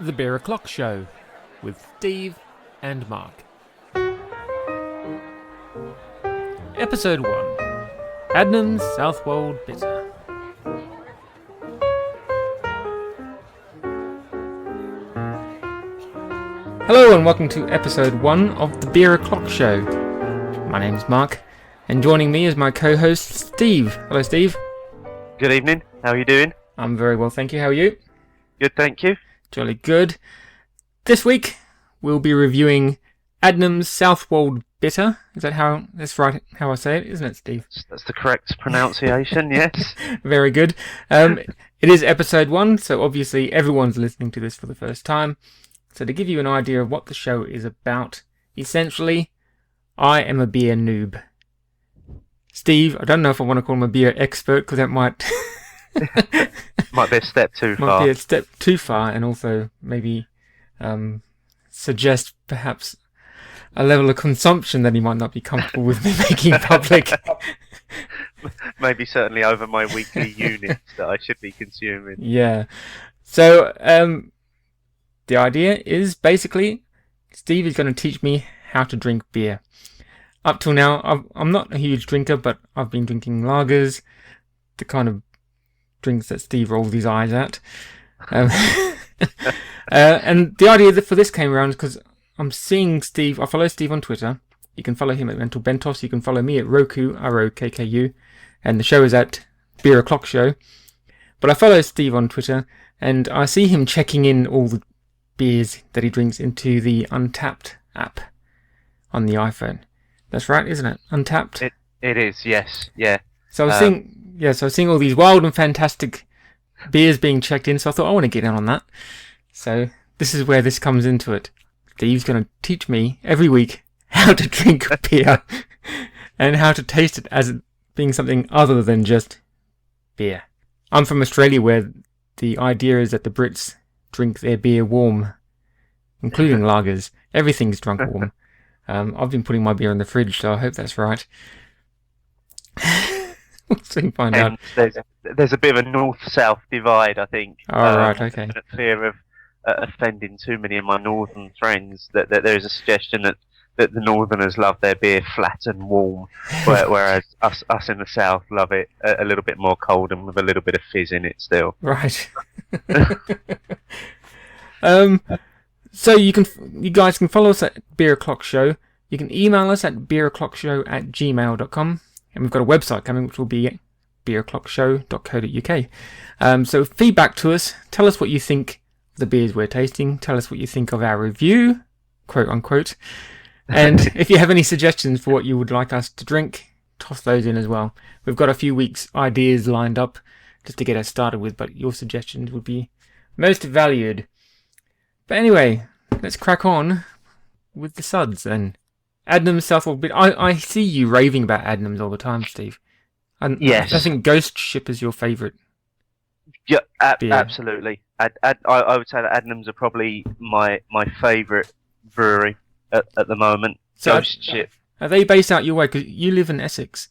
The Beer O'Clock Show with Steve and Mark. Episode 1. Adnams Southwold Bitter. Hello and welcome to episode 1 of The Beer O'Clock Show. My name's Mark, and joining me is my co-host Steve. Hello Steve. Good evening, how are you doing? I'm very well, thank you. How are you? Good, thank you. Jolly good. This week we'll be reviewing Adnams Southwold Bitter. Is that that's right how I say it, isn't it, Steve? That's the correct pronunciation, yes. Very good. It is episode 1, so obviously everyone's listening to this for the first time. So to give you an idea of what the show is about, essentially, I am a beer noob. Steve, I don't know if I want to call him a beer expert, because that might... Might be a step too far. Might be a step too far, and also maybe suggest perhaps a level of consumption that he might not be comfortable with me making public. Maybe certainly over my weekly units that I should be consuming. Yeah. So, the idea is basically Steve is going to teach me how to drink beer. Up till now, I'm not a huge drinker, but I've been drinking lagers, the kind of drinks that Steve rolls his eyes at. And the idea for this came around because I'm seeing Steve. I follow Steve on Twitter. You can follow him at Mental Bentos. You can follow me at Roku, ROKKU. And the show is at Beer O'Clock Show. But I follow Steve on Twitter, and I see him checking in all the beers that he drinks into the Untapped app on the iPhone. That's right, isn't it? Untapped? It is, yes, yeah. So I was seeing all these wild and fantastic beers being checked in, so I thought I want to get in on that. So this is where this comes into it. Steve's going to teach me every week how to drink beer and how to taste it as being something other than just beer. I'm from Australia, where the idea is that the Brits drink their beer warm, including lagers. Everything's drunk warm. I've been putting my beer in the fridge, so I hope that's right. We'll soon find out. There's a bit of a north-south divide, I think. Oh, right, okay. Fear of offending too many of my northern friends, that there is a suggestion that the northerners love their beer flat and warm, whereas us in the south love it a little bit more cold and with a little bit of fizz in it still. Right. So you guys can follow us at Beer O'Clock Show. You can email us at beeroclockshow@gmail.com, and we've got a website coming which will be beeroclockshow.co.uk. So feedback to us. Tell us what you think of the beers we're tasting. Tell us what you think of our review, quote unquote. And if you have any suggestions for what you would like us to drink, toss those in as well. We've got a few weeks' ideas lined up just to get us started with, but your suggestions would be most valued. But anyway, let's crack on with the suds then. Adnams Southwold Bitter. I see you raving about Adnams all the time, Steve. Yes. I think Ghost Ship is your favourite. Yeah, beer. Absolutely. I would say that Adnams are probably my favourite brewery at the moment. So Ghost Ship. Are they based out your way? Because you live in Essex.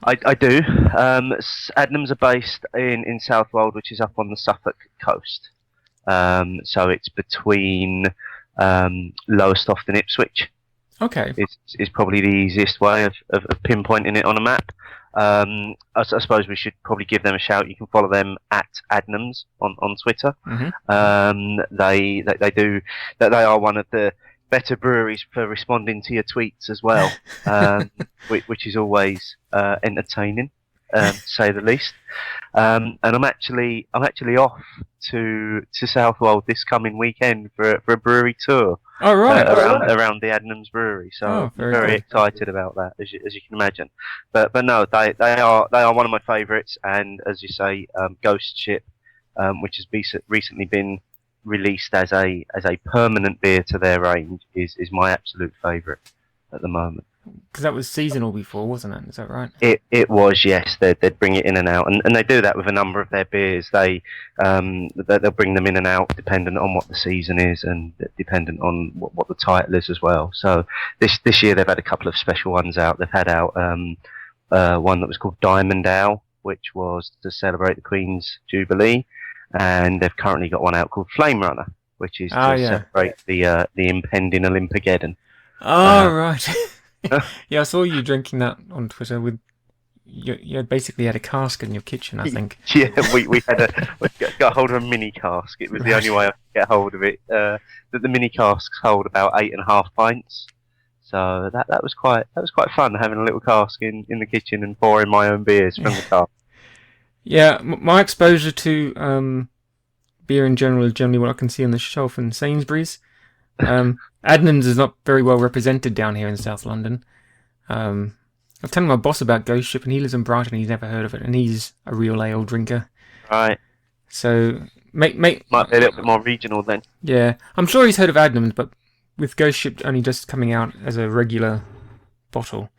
I do. Adnams are based in Southwold, which is up on the Suffolk coast. So it's between Lowestoft and Ipswich. Okay. Is probably the easiest way of pinpointing it on a map. I suppose we should probably give them a shout. You can follow them at Adnams on Twitter. Mm-hmm. They are one of the better breweries for responding to your tweets as well, which is always entertaining, to say the least. And I'm actually off to Southwold this coming weekend for a brewery tour. Oh, right. Around the Adnams Brewery, so very excited about that, as you can imagine. But no, they are one of my favourites, and as you say, Ghost Ship, which has recently been released as a permanent beer to their range, is my absolute favourite at the moment. Because that was seasonal before, wasn't it? Is that right? It was, yes. They'd bring it in and out, and they do that with a number of their beers. They'll bring them in and out dependent on what the season is and dependent on what the title is as well. So this year they've had a couple of special ones out. They've had out one that was called Diamond Ale, which was to celebrate the Queen's Jubilee, and they've currently got one out called Flame Runner, which is to celebrate the impending Olympigeddon. Oh, right. Yeah, I saw you drinking that on Twitter with. You basically had a cask in your kitchen, I think. Yeah, we got hold of a mini cask. It was the only way I could get hold of it. That the mini casks hold about 8.5 pints, so that was quite fun having a little cask in the kitchen and pouring my own beers from the cask. Yeah, my exposure to beer in general is generally what I can see on the shelf in Sainsbury's. Adnams is not very well represented down here in South London. I was telling my boss about Ghost Ship, and he lives in Brighton. He's never heard of it, and he's a real ale drinker. Right. So might be a little bit more regional then. Yeah, I'm sure he's heard of Adnams, but with Ghost Ship only just coming out as a regular bottle.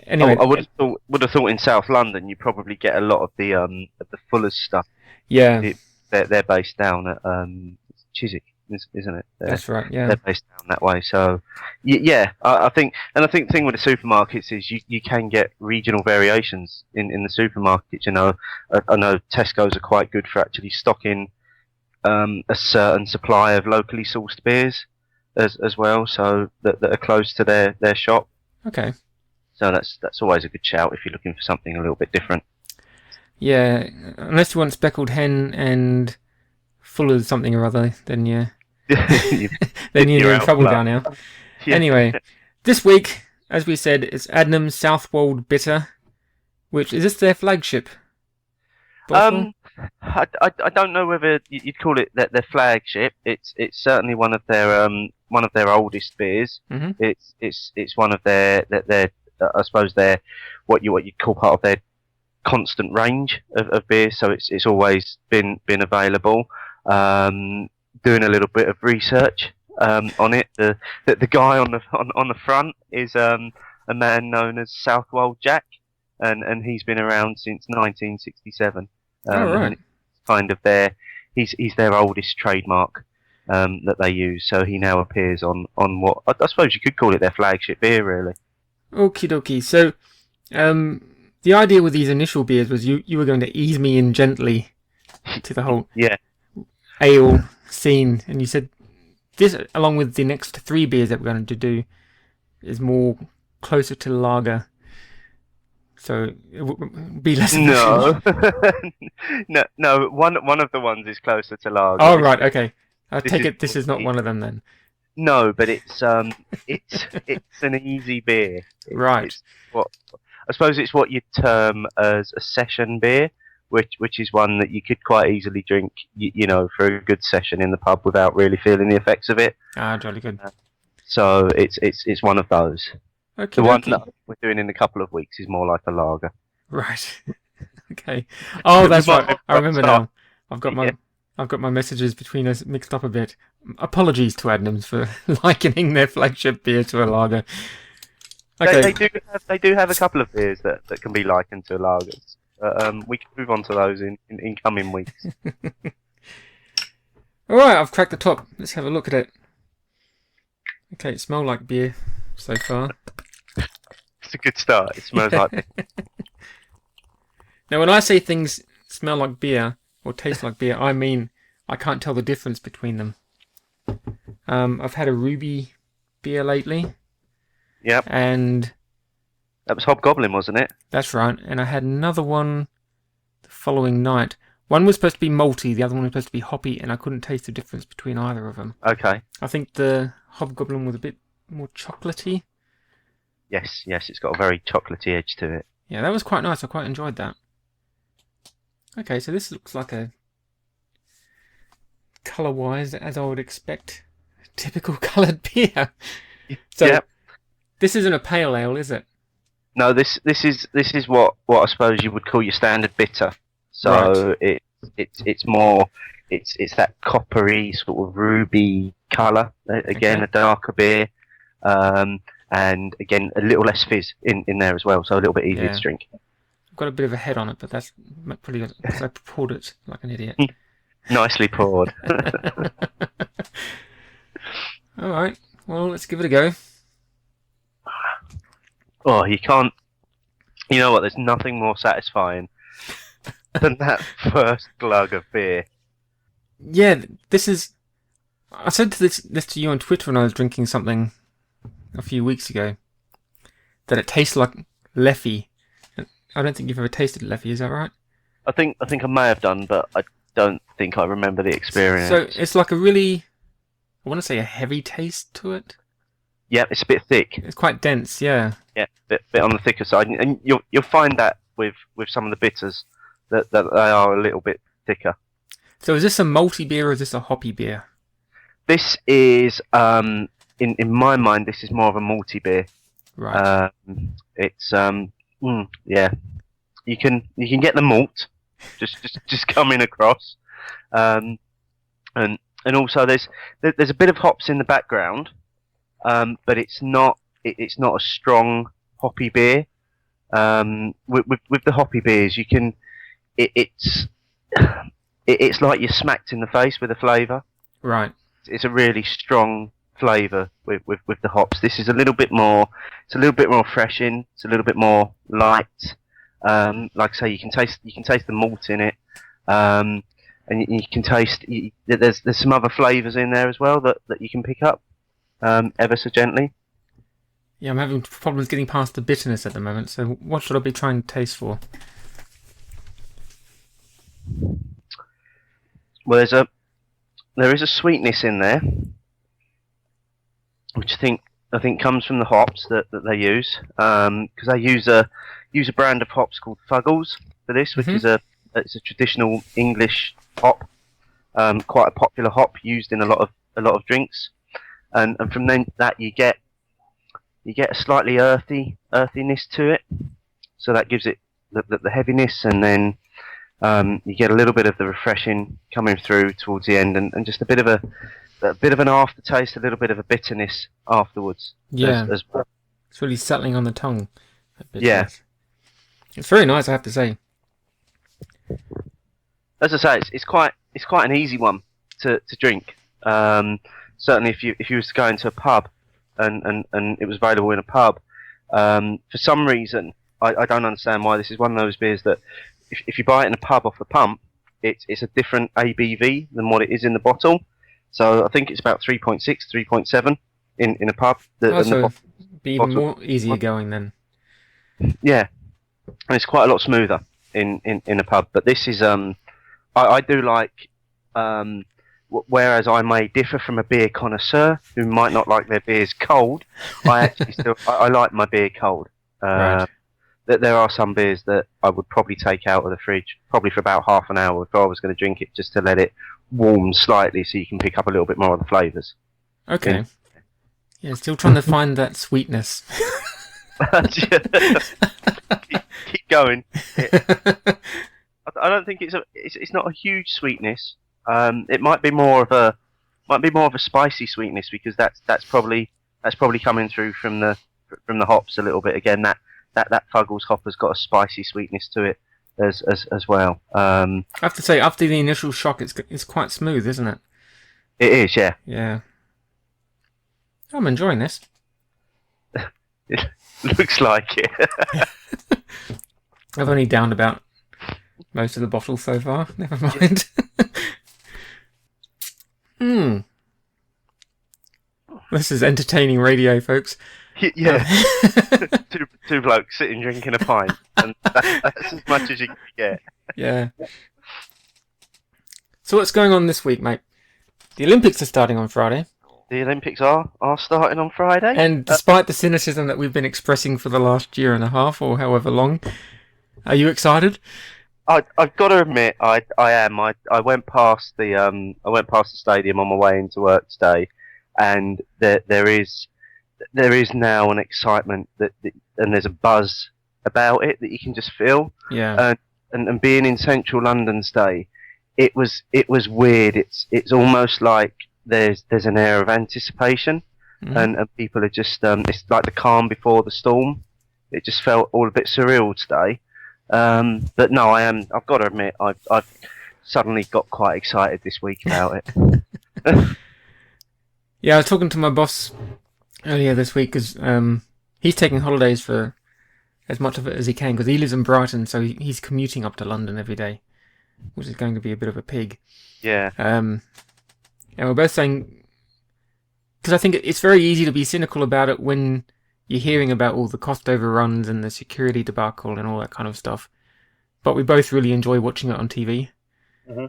Anyway, I would have thought in South London you probably get a lot of the Fuller's stuff. Yeah, they're based down at Chiswick, isn't it? That's right. Yeah, they're based down that way. So yeah, I think the thing with the supermarkets is you can get regional variations in the supermarkets. You know, I know Tesco's are quite good for actually stocking a certain supply of locally sourced beers as well, so that are close to their shop. Okay. So that's always a good shout if you're looking for something a little bit different. Yeah, unless you want Speckled Hen and Fuller's something or other, then yeah. Then you're in trouble down now. Yeah. Anyway, this week, as we said, it's Adnams Southwold Bitter, which is this their flagship bottle? I don't know whether you'd call it their flagship. It's certainly one of their oldest beers. Mm-hmm. It's one of their I suppose they're what you'd call part of their constant range of beers. So it's always been available. Doing a little bit of research on it. The guy on the front is a man known as Southwold Jack, and he's been around since 1967. Right. And it's kind of he's their oldest trademark that they use. So he now appears on what I suppose you could call it their flagship beer, really. Okie dokie. So, the idea with these initial beers was you were going to ease me in gently to the whole ale scene, and you said this, along with the next 3 beers that we're going to do, is more closer to lager. So it would be less. No, no. One of the ones is closer to lager. Oh right, okay. I take it this is not one of them then. No, but it's an easy beer. Right. I suppose it's what you'd term as a session beer, which is one that you could quite easily drink, you know, for a good session in the pub without really feeling the effects of it. Ah, jolly good. So it's one of those. Okay. The one that we're doing in a couple of weeks is more like a lager. Right. Okay. Oh, that's right. I remember now. I've got my messages between us mixed up a bit. Apologies to Adnams for likening their flagship beer to a lager. Okay. They do have a couple of beers that can be likened to lagers. We can move on to those in coming weeks. Alright, I've cracked the top. Let's have a look at it. Okay, it smells like beer so far. It's a good start. It smells like beer. Now, when I say things smell like beer or taste like beer, I mean I can't tell the difference between them. I've had a ruby beer lately. Yep. And that was Hobgoblin, wasn't it? That's right. And I had another one the following night. One was supposed to be malty, the other one was supposed to be hoppy, and I couldn't taste the difference between either of them. Okay. I think the Hobgoblin was a bit more chocolatey. Yes, it's got a very chocolatey edge to it. Yeah, that was quite nice. I quite enjoyed that. Okay, so this looks like a, colour-wise, as I would expect, typical coloured beer. So, yep. This isn't a pale ale, is it? No, this is what I suppose you would call your standard bitter. So right. it's more it's that coppery sort of ruby colour. Again, okay. A darker beer, and again a little less fizz in there as well. So a little bit easier to drink. I've got a bit of a head on it, but that's pretty good because I poured it like an idiot. Nicely poured. All right. Well, let's give it a go. Oh, you can't. You know what? There's nothing more satisfying than that first glug of beer. Yeah, this is. I said this to you on Twitter when I was drinking something a few weeks ago, that it tastes like Leffy. I don't think you've ever tasted Leffy, is that right? I think I may have done, but I don't think I remember the experience. So it's like a really, I want to say a heavy taste to it. Yeah, it's a bit thick. It's quite dense, yeah. Yeah, bit on the thicker side, and you'll find that with some of the bitters that they are a little bit thicker. So is this a malty beer or is this a hoppy beer? This is, in my mind, this is more of a malty beer. Right. It's yeah, you can get the malt just coming across, and also there's a bit of hops in the background, but it's not a strong hoppy beer. With the hoppy beers, you can it's like you're smacked in the face with the flavour. Right. It's a really strong flavour with the hops. This is a little bit more. It's a little bit more refreshing. It's a little bit more light. Like I say, you can taste the malt in it, and you can taste. There's some other flavours in there as well that you can pick up ever so gently. Yeah, I'm having problems getting past the bitterness at the moment. So what should I be trying to taste for? Well, there is a sweetness in there, which I think comes from the hops that they use, because they use a brand of hops called Fuggles for this, which is it's a traditional English hop, quite a popular hop used in a lot of drinks, and from then that you get a slightly earthiness to it, so that gives it the heaviness, and then you get a little bit of the refreshing coming through towards the end, and just a bit of an aftertaste, a little bit of a bitterness afterwards. Yeah, as well. It's really settling on the tongue. Yeah, it's very nice, I have to say. As I say, it's quite an easy one to drink. Certainly, if you was to go into a pub and it was available in a pub, for some reason I don't understand why this is one of those beers that if you buy it in a pub off the pump, it's a different ABV than what it is in the bottle. So I think it's about 3.6, 3.7 in a pub. So be even more easier going then. Yeah, and it's quite a lot smoother in a pub. But this is I do like, whereas I may differ from a beer connoisseur who might not like their beers cold, I actually I like my beer cold. Right. That there are some beers that I would probably take out of the fridge, probably for about half an hour if I was going to drink it, just to let it warm slightly so you can pick up a little bit more of the flavours. Okay. Yeah, still trying to find that sweetness. keep going. I don't think it's not a huge sweetness. It might be more of a spicy sweetness, because that's probably coming through from the hops a little bit. Again, that Fuggles hop has got a spicy sweetness to it as well. I have to say, after the initial shock, it's quite smooth, isn't it? It is, yeah. Yeah. I'm enjoying this. It looks like it. I've only downed about most of the bottle so far. Never mind. This is entertaining radio, folks. Yeah. two blokes sitting drinking a pint, and that's as much as you can get. Yeah. So what's going on this week, mate? The Olympics are starting on Friday. The Olympics are starting on Friday. And despite the cynicism that we've been expressing for the last year and a half, or however long, are you excited? I've got to admit, I am. I went past the stadium on my way into work today, and there is now an excitement and there's a buzz about it that you can just feel. Yeah. And being in central London today, it was weird. It's almost like there's an air of anticipation, and people are just it's like the calm before the storm. It just felt all a bit surreal today. But no, I've got to admit, I've suddenly got quite excited this week about it. Yeah, I was talking to my boss earlier this week because he's taking holidays for as much of it as he can, because he lives in Brighton, so he's commuting up to London every day, which is going to be a bit of a pig. Yeah. And we're both saying, because I think it's very easy to be cynical about it when you're hearing about all the cost overruns and the security debacle and all that kind of stuff. But we both really enjoy watching it on TV. Mm-hmm.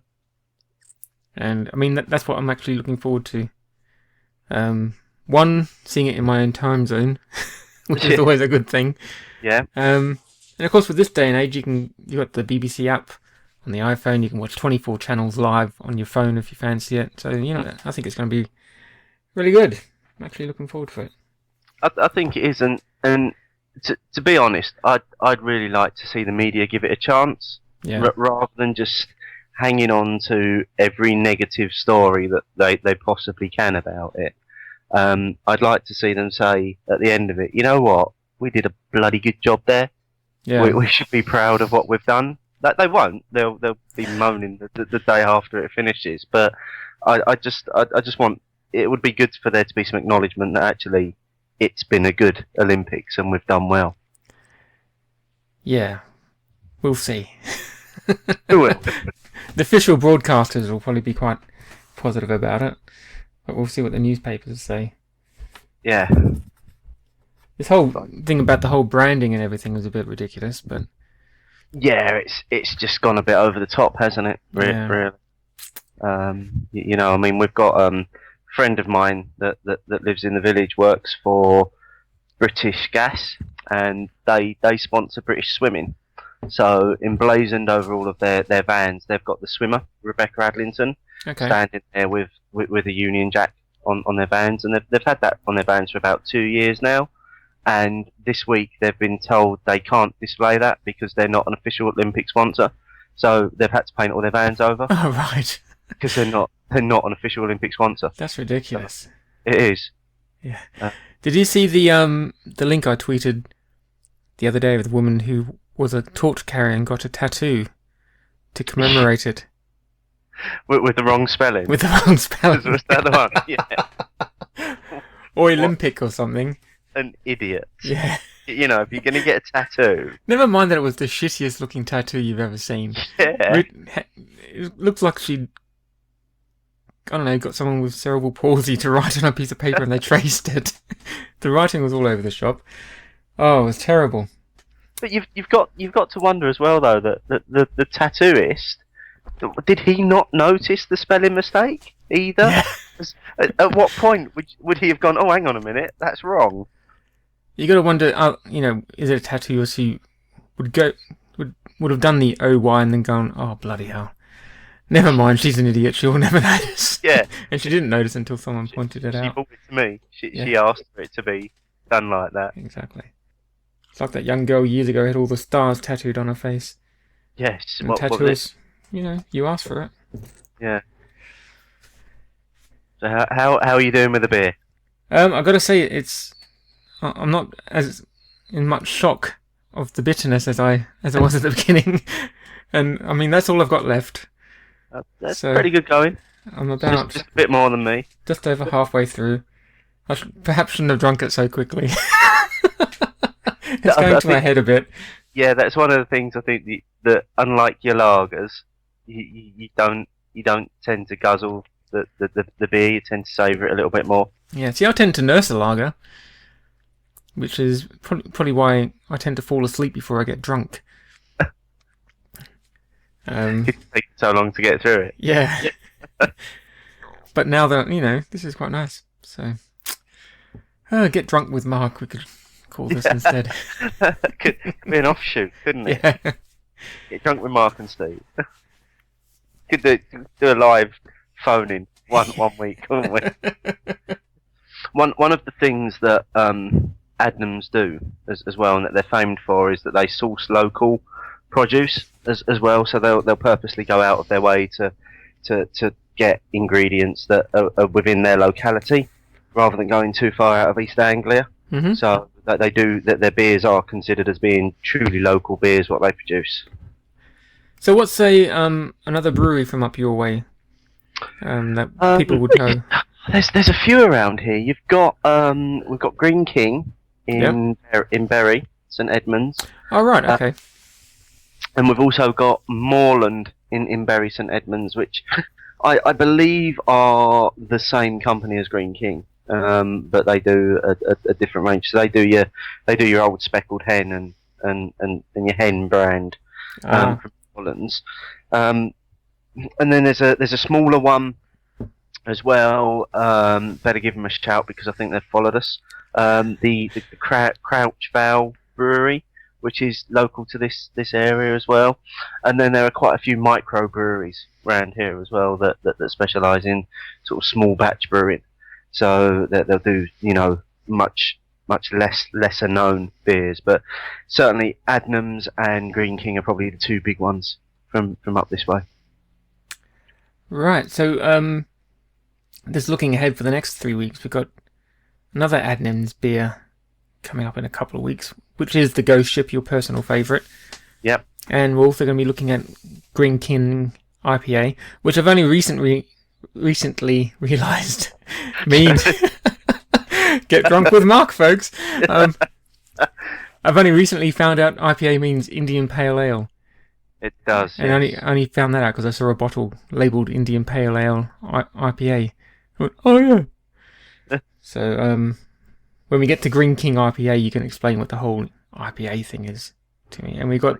And I mean, that's what I'm actually looking forward to. One, seeing it in my own time zone, which is always a good thing. Yeah. And of course, with this day and age, you got the BBC app on the iPhone. You can watch 24 channels live on your phone if you fancy it. So, I think it's going to be really good. I'm actually looking forward to it. I think it is, and to be honest, I'd really like to see the media give it a chance, rather than just hanging on to every negative story that they possibly can about it. I'd like to see them say at the end of it, you know what, we did a bloody good job there. Yeah. We should be proud of what we've done. That they won't. They'll be moaning the day after it finishes. But I just want, it would be good for there to be some acknowledgement that actually it's been a good Olympics and we've done well. Yeah, we'll see. The official broadcasters will probably be quite positive about it, but we'll see what the newspapers say. Yeah. This whole thing about the whole branding and everything was a bit ridiculous, but... Yeah, it's just gone a bit over the top, hasn't it? Really. I mean, we've got a friend of mine that lives in the village, works for British Gas, and they sponsor British Swimming. So emblazoned over all of their vans, they've got the swimmer, Rebecca Adlington, standing there with a Union Jack on their vans, and they've had that on their vans for about 2 years now. And this week they've been told they can't display that because they're not an official Olympic sponsor. So they've had to paint all their vans over. Oh, right. Because they're not an official Olympic sponsor. That's ridiculous. So it is. Yeah. Did you see the link I tweeted the other day with a woman who was a torch carrier and got a tattoo to commemorate it? With the wrong spelling? With the wrong spelling. Was that the one? Yeah. Or Olympic or something. An idiot. Yeah. If you're going to get a tattoo... Never mind that it was the shittiest looking tattoo you've ever seen. Yeah. It looks like she'd, I don't know, got someone with cerebral palsy to write on a piece of paper and they traced it. The writing was all over the shop. Oh, it was terrible. But you've got to wonder as well, though, that the tattooist, did he not notice the spelling mistake either? Yeah. At what point would he have gone, oh, hang on a minute, that's wrong? You got to wonder, is it a tattoo she would have done the OY and then gone, oh, bloody hell. Never mind, she's an idiot, she'll never notice. Yeah. And she didn't notice until someone pointed it out. She brought it to me. She asked for it to be done like that. Exactly. It's like that young girl years ago had all the stars tattooed on her face. Yes. And tattooers, you asked for it. Yeah. So how are you doing with the beer? I've got to say, I'm not as in much shock of the bitterness as I was at the beginning, and I mean that's all I've got left. That's pretty good going. I'm about just a bit more than me. Just over halfway through. I perhaps shouldn't have drunk it so quickly. It's going to my head a bit. Yeah, that's one of the things I think that unlike your lagers, you don't tend to guzzle the beer. You tend to savour it a little bit more. Yeah, see, I tend to nurse a lager, which is probably why I tend to fall asleep before I get drunk. It takes so long to get through it. Yeah. But now that, this is quite nice. So, get drunk with Mark, we could call this instead. Could be an offshoot, couldn't it? Yeah. Get drunk with Mark and Steve. Could do a live phone-in one week, couldn't we? One of the things that Adnams do as well, and that they're famed for, is that they source local produce as well. So they'll purposely go out of their way to get ingredients that are within their locality, rather than going too far out of East Anglia. Mm-hmm. So that their beers are considered as being truly local beers, what they produce. So what's another brewery from up your way that people would know? There's a few around here. You've got we've got Green King in Bury, St Edmunds. Oh right, okay. And we've also got Moorland in Bury, St Edmunds, which I believe are the same company as Green King, but they do a different range. So they do your old speckled hen and your hen brand from Hollands. And then there's a smaller one as well. Better give them a shout because I think they've followed us. The Crouch Vale Brewery, which is local to this area as well. And then there are quite a few micro breweries around here as well that specialise in sort of small batch brewing. So that they'll do much lesser known beers, but certainly Adnams and Green King are probably the two big ones from up this way. Right, so just looking ahead for the next 3 weeks, we've got another Adnams beer coming up in a couple of weeks, which is the Ghost Ship, your personal favourite. Yep. And we're also going to be looking at Green King IPA, which I've only recently realised means get drunk with Mark, folks. I've only recently found out IPA means Indian Pale Ale. It does. And yes. I only found that out because I saw a bottle labelled Indian Pale Ale IPA. I went, oh yeah. So when we get to Green King IPA, you can explain what the whole IPA thing is to me. And we've got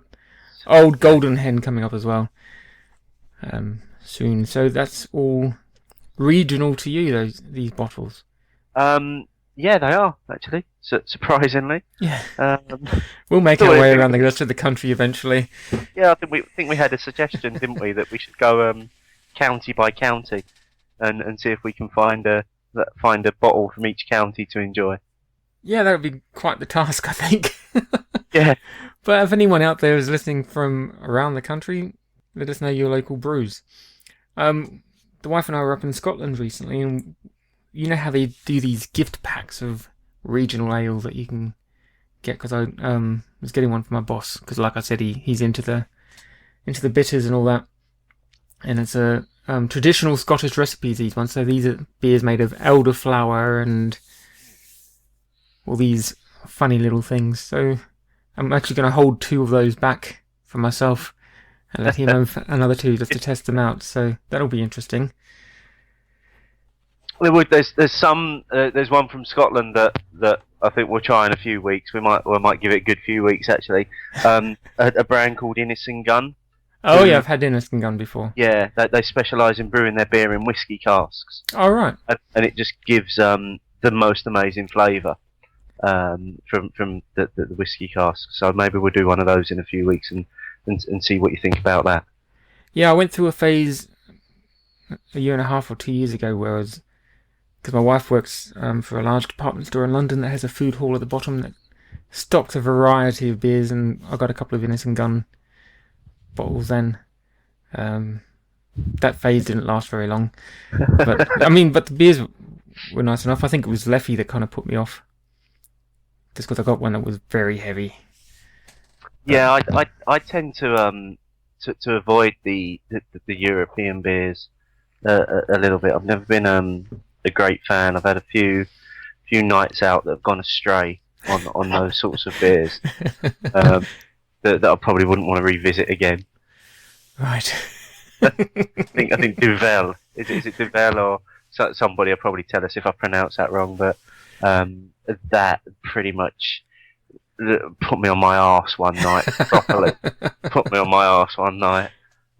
Old Golden Hen coming up as well soon. So that's all regional to you, these bottles. Yeah, they are actually. Surprisingly. Yeah. We'll make our way around the rest of the country eventually. Yeah, I think we had a suggestion, didn't we, that we should go county by county and see if we can find a bottle from each county to enjoy. Yeah, that would be quite the task, I think. Yeah. But if anyone out there is listening from around the country, let us know your local brews. The wife and I were up in Scotland recently, and you know how they do these gift packs of regional ale that you can get, because I was getting one for my boss, because like I said, he's into the bitters and all that, and it's a traditional Scottish recipes, these ones. So these are beers made of elderflower and all these funny little things. So I'm actually going to hold 2 of those back for myself and let him have another 2 just to test them out. So that'll be interesting. There's one from Scotland that I think we'll try in a few weeks. We might give it a good few weeks actually. A brand called Innocent Gun. Oh yeah, I've had Innocent Gun before. Yeah, they specialise in brewing their beer in whiskey casks. Oh right. And it just gives the most amazing flavour from the whiskey casks. So maybe we'll do one of those in a few weeks and see what you think about that. Yeah, I went through a phase a year and a half or 2 years ago where I was, because my wife works for a large department store in London that has a food hall at the bottom that stocks a variety of beers, and I got a couple of Innocent Gun bottles then. That phase didn't last very long. But but the beers were nice enough. I think it was Leffy that kind of put me off, just because I got one that was very heavy. Yeah, I tend to avoid the European beers a little bit. I've never been a great fan. I've had a few nights out that have gone astray on those sorts of beers that I probably wouldn't want to revisit again. Right. I think Duvel is it Duvel or somebody will probably tell us if I pronounce that wrong, but that pretty much put me on my arse one night properly. Put me on my arse one night.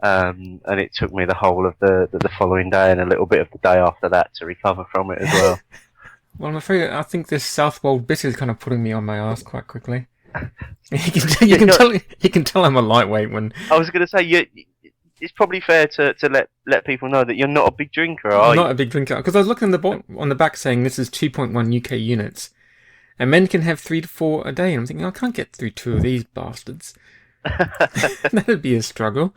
And it took me the whole of the following day and a little bit of the day after that to recover from it as well. Well, I'm afraid I think this Southwold Bitter is kind of putting me on my arse quite quickly. You can tell I'm a lightweight when... I was going to say, it's probably fair to let people know that you're not a big drinker, are you? I'm not a big drinker, because I was looking on the back saying this is 2.1 UK units, and men can have 3 to 4 a day, and I'm thinking, I can't get through 2 of these bastards. That'd be a struggle.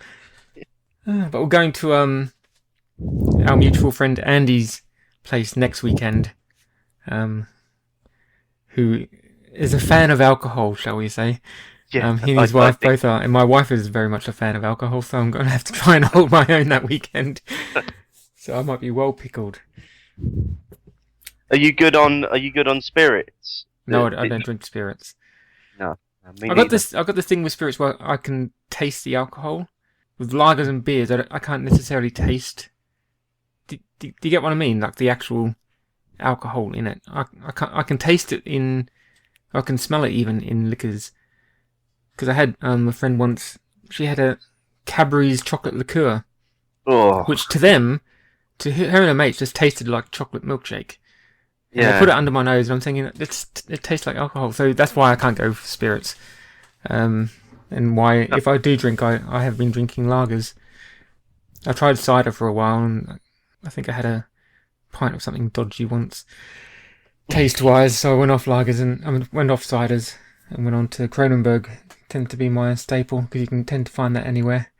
But we're going to our mutual friend Andy's place next weekend, who is a fan of alcohol, shall we say. Yeah, he and his wife both are, and my wife is very much a fan of alcohol, so I'm going to have to try and hold my own that weekend. So I might be well pickled. Are you good on spirits? No, I don't drink spirits. No, I got this thing with spirits where I can taste the alcohol. With lagers and beers, I can't necessarily taste do you get what I mean? Like the actual alcohol in it. I can taste it I can smell it even in liquors. Because I had a friend once, she had a Cadbury's chocolate liqueur, which to her and her mates just tasted like chocolate milkshake. And they put it under my nose, and I'm thinking, it tastes like alcohol. So that's why I can't go for spirits. And why, if I do drink, I have been drinking lagers. I tried cider for a while, and I think I had a pint of something dodgy once, taste-wise. So I went off lagers and went off ciders and went on to Kronenbourg. Tends to be my staple because you can tend to find that anywhere.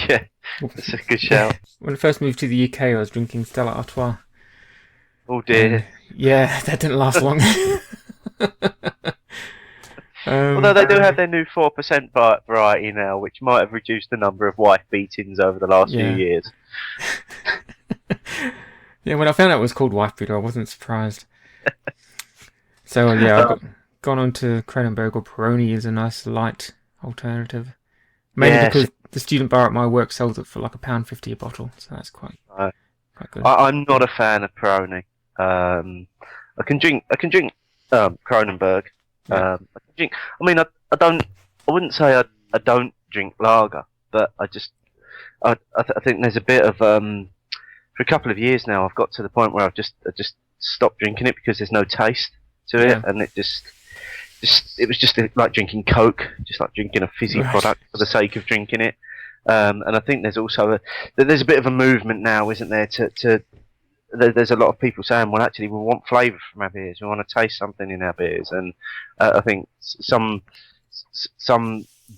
Yeah, that's a good shout. When I first moved to the UK, I was drinking Stella Artois. Oh dear. Yeah, that didn't last long. Although they do have their new 4% variety now, which might have reduced the number of wife beatings over the last few years. Yeah, when I found out it was called wife beater, I wasn't surprised. So I've gone on to Kronenbourg or Peroni is a nice light alternative. Mainly because the student bar at my work sells it for like £1.50 a bottle, so that's quite good. I'm not a fan of Peroni. I can drink Kronenbourg. I wouldn't say I don't drink lager, but I think there's a bit of for a couple of years now I've got to the point where I just stopped drinking it because there's no taste to it, and it was just like drinking Coke, just like drinking a fizzy product for the sake of drinking it. And I think there's also there's a bit of a movement now, isn't there? There's a lot of people saying, well, actually, we want flavour from our beers. We want to taste something in our beers, and I think some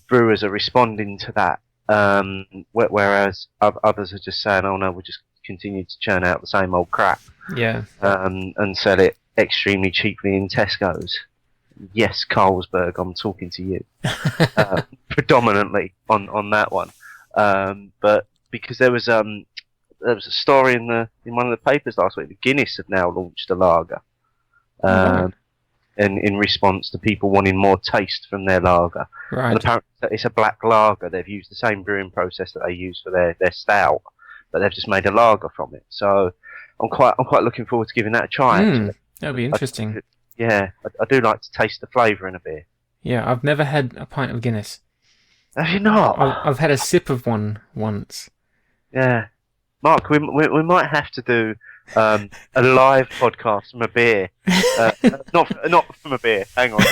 brewers are responding to that, whereas others are just saying, oh no, we'll just continue to churn out the same old crap, and sell it extremely cheaply in Tesco's. Yes, Carlsberg, I'm talking to you, predominantly on that one, but because there was a story in one of the papers last week that Guinness have now launched a lager, in response to people wanting more taste from their lager. Right. And apparently it's a black lager. They've used the same brewing process that they use for their stout, but they've just made a lager from it. So I'm quite looking forward to giving that a try. Actually, that'll be interesting. I do like to taste the flavour in a beer. Yeah, I've never had a pint of Guinness. Have you not? I've had a sip of one once. Yeah. Mark, we might have to do a live podcast from a beer. Not from a beer. Hang on.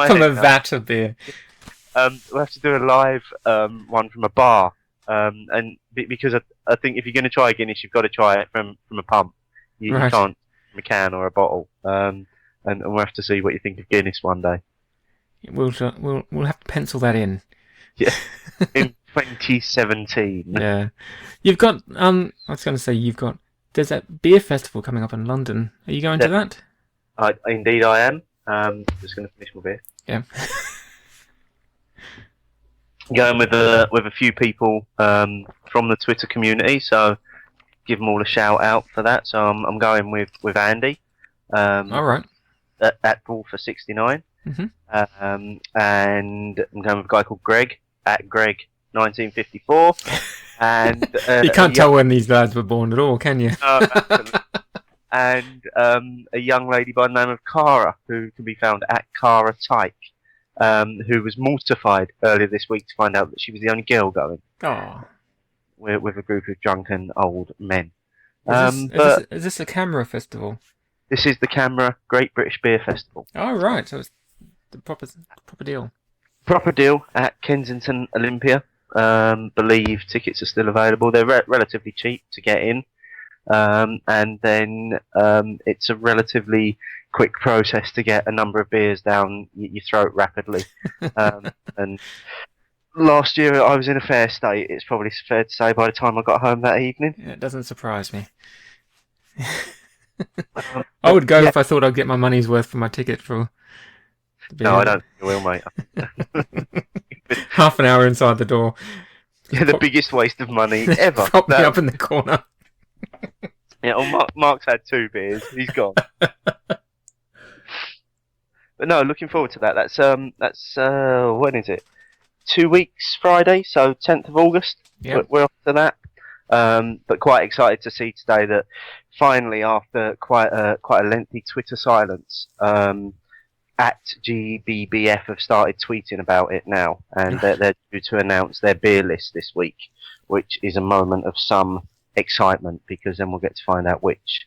From a vat of beer. We'll have to do a live one from a bar. And because I think if you're going to try a Guinness, you've got to try it from a pump. You can't from a can or a bottle. And we'll have to see what you think of Guinness one day. We'll have to pencil that in. Yeah. In 2017. Yeah. You've got I was going to say there's that beer festival coming up in London. Are you going to that? Indeed I am. Just going to finish my beer. Yeah. Going with a few people from the Twitter community, so give them all a shout out for that. So I'm going with Andy. All right. At Wolfer69. And I'm going with a guy called Greg at Greg1954. And you can't tell when these lads were born at all, can you? Absolutely. And a young lady by the name of Cara, who can be found at Cara Tyke, who was mortified earlier this week to find out that she was the only girl going. Oh. With a group of drunken old men. Is this a camera festival? This is the Camera Great British Beer Festival. Oh, right. So it's the proper deal. Proper deal at Kensington Olympia. Believe tickets are still available. They're relatively cheap to get in. And then it's a relatively quick process to get a number of beers down your throat rapidly. And last year I was in a fair state, it's probably fair to say, by the time I got home that evening. Yeah, it doesn't surprise me. I would go if I thought I'd get my money's worth for my ticket for the beer. No, I don't think I will, mate. Half an hour inside the door. Yeah, the biggest waste of money ever. Prop me up in the corner. Yeah, well, Mark's had 2 beers. He's gone. But no, looking forward to that. That's when is it? 2 weeks Friday, so 10th of August. Yep. We're off to that. But quite excited to see today that finally, after quite a lengthy Twitter silence, at GBBF have started tweeting about it now, and they're due to announce their beer list this week, which is a moment of some excitement, because then we'll get to find out which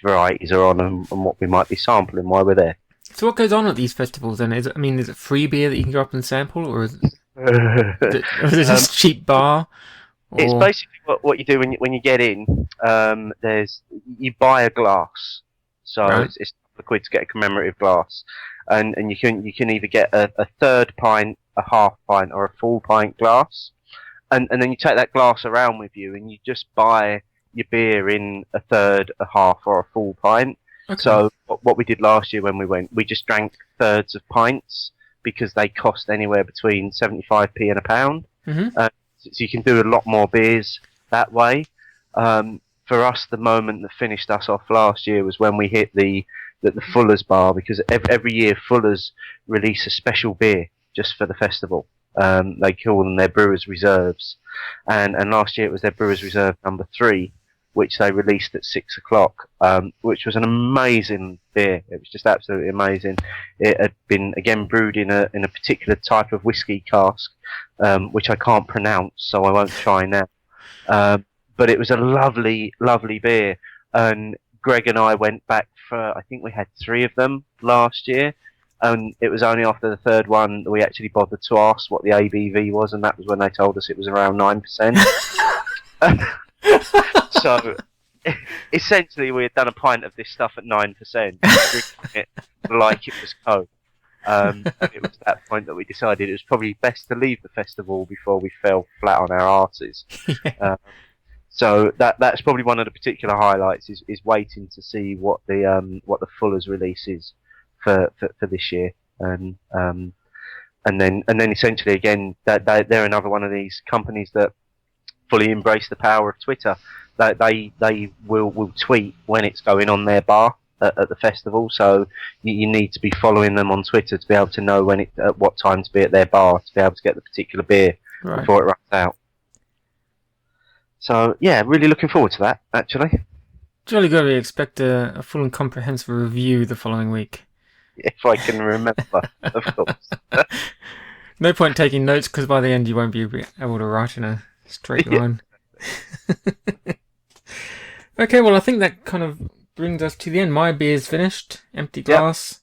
varieties are on and what we might be sampling while we're there. So what goes on at these festivals then? Is it free beer that you can go up and sample, or is it just cheap bar? Or... It's basically what you do when you get in. You buy a glass, so right. it's a quid to get a commemorative glass, and you can either get a third pint, a half pint, or a full pint glass, and then you take that glass around with you, and you just buy your beer in a third, a half, or a full pint. Okay. So what we did last year when we went, we just drank thirds of pints because they cost anywhere between 75p and £1. Mm-hmm. So you can do a lot more beers that way. For us, the moment that finished us off last year was when we hit the Fuller's bar, because every year Fuller's release a special beer just for the festival. They call them their Brewers Reserves, and last year it was their Brewers Reserve number 3, which they released at 6 o'clock, which was an amazing beer. It was just absolutely amazing. It had been again brewed in a particular type of whiskey cask, which I can't pronounce, so I won't try now. But it was a lovely, lovely beer, and Greg and I went back for, I think we had 3 of them last year, and it was only after the third one that we actually bothered to ask what the ABV was, and that was when they told us it was around 9%. So, essentially, we had done a pint of this stuff at 9%, drinking it like it was Coke. And it was at that point that we decided it was probably best to leave the festival before we fell flat on our arses. Yeah. So that's probably one of the particular highlights is waiting to see what the Fuller's release is for this year, and then essentially again they're another one of these companies that fully embrace the power of Twitter. They will tweet when it's going on their bar at the festival, so you need to be following them on Twitter to be able to know at what time to be at their bar to be able to get the particular beer before it runs out. So yeah, really looking forward to that, actually. Jolly good. We expect a full and comprehensive review the following week. If I can remember, of course. No point taking notes, because by the end you won't be able to write in a straight line. Okay, well I think that kind of brings us to the end. My beer's finished. Empty glass.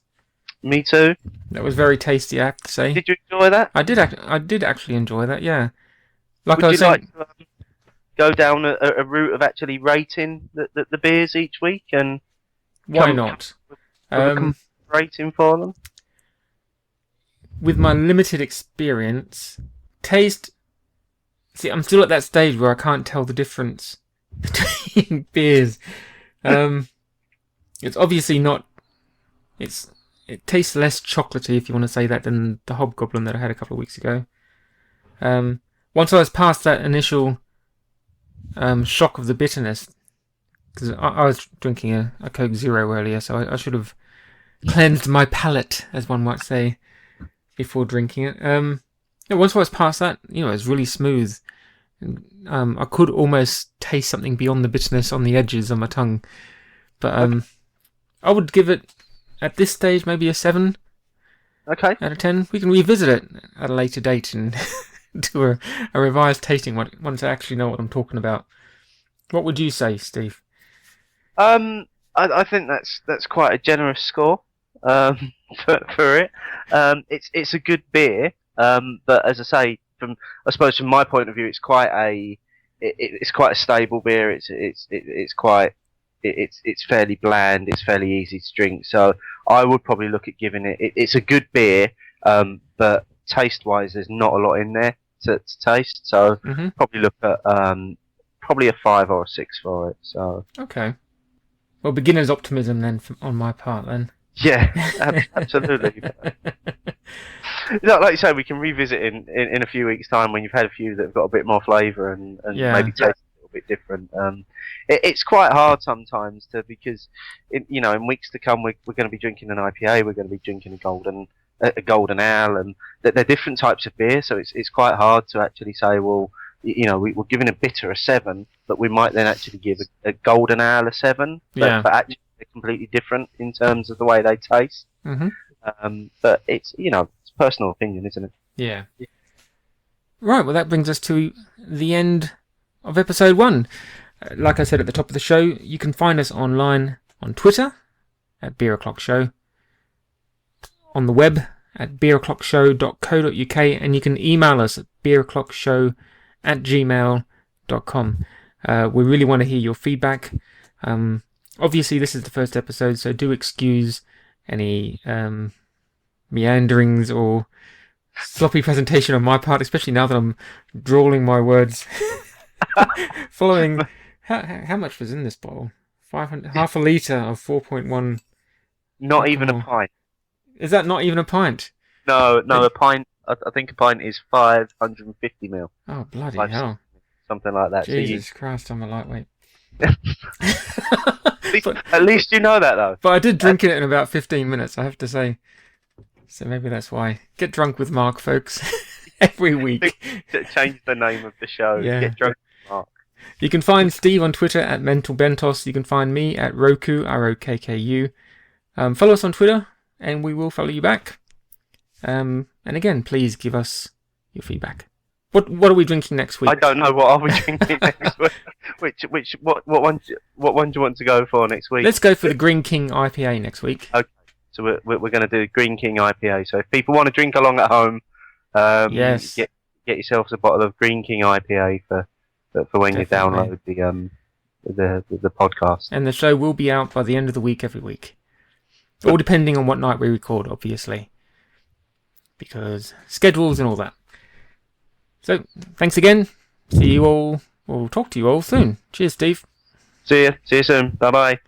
Yep. Me too. That was very tasty, I have to say. Did you enjoy that? I did actually enjoy that, yeah. Would you like to go down a route of actually rating the beers each week? And why not? With a rating for them? With my limited experience, taste... See, I'm still at that stage where I can't tell the difference between beers. It's obviously not... It tastes less chocolatey, if you want to say that, than the Hobgoblin that I had a couple of weeks ago. Once I was past that initial shock of the bitterness, because I was drinking a Coke Zero earlier, so I should have cleansed my palate, as one might say, before drinking it. Once I was past that, it was really smooth. I could almost taste something beyond the bitterness on the edges of my tongue. But I would give it, at this stage, maybe a 7 out of 10. We can revisit it at a later date and do a revised tasting once I actually know what I'm talking about. What would you say, Steve? I think that's quite a generous score for it. It's a good beer, but as I say, from my point of view, it's quite a stable beer. It's fairly bland. It's fairly easy to drink. So I would probably look at giving it. It's a good beer, but taste-wise, there's not a lot in there to taste. So probably look at probably a 5 or a 6 for it. So okay. Well, beginner's optimism then on my part then. Yeah, absolutely. Like you say, we can revisit in a few weeks' time when you've had a few that have got a bit more flavour and maybe taste a little bit different. It's quite hard sometimes because in weeks to come we're going to be drinking an IPA, we're going to be drinking a golden ale, and they're different types of beer, so it's quite hard to actually say, well, we're giving a bitter a 7, but we might then actually give a golden ale a 7. But actually they're completely different in terms of the way they taste. Mm-hmm. But it's it's personal opinion, isn't it? Yeah. Right. Well, that brings us to the end of episode 1. Like I said at the top of the show, you can find us online on Twitter at Beer O'Clock Show, on the web at beeroclockshow.co.uk, and you can email us at beeroclockshow@gmail.com. We really want to hear your feedback. Obviously, this is the first episode, so do excuse any meanderings or sloppy presentation on my part, especially now that I'm drawling my words. Following, how much was in this bottle? 500, half a litre of 4.1. Not even a pint. Is that not even a pint? No, a pint. I think a pint is 550 ml. Oh, bloody hell. Something like that. Jesus Christ, I'm a lightweight. At least you know that, though. But I did drink it in about 15 minutes, I have to say. So maybe that's why. Get drunk with Mark, folks. Every week. Change the name of the show. Yeah. Get drunk with Mark. You can find Steve on Twitter at MentalBentos. You can find me at Roku, ROKKU. Follow us on Twitter, and we will follow you back. And again, please give us your feedback. What are we drinking next week? I don't know. What are we drinking next week? What one do you want to go for next week? Let's go for the Green King IPA next week. Okay, so we're going to do Green King IPA. So if people want to drink along at home, yes, get yourselves a bottle of Green King IPA for when you download the podcast. And the show will be out by the end of the week every week, all depending on what night we record, obviously, because schedules and all that. So, thanks again. See you all. We'll talk to you all soon. Cheers, Steve. See you soon. Bye-bye.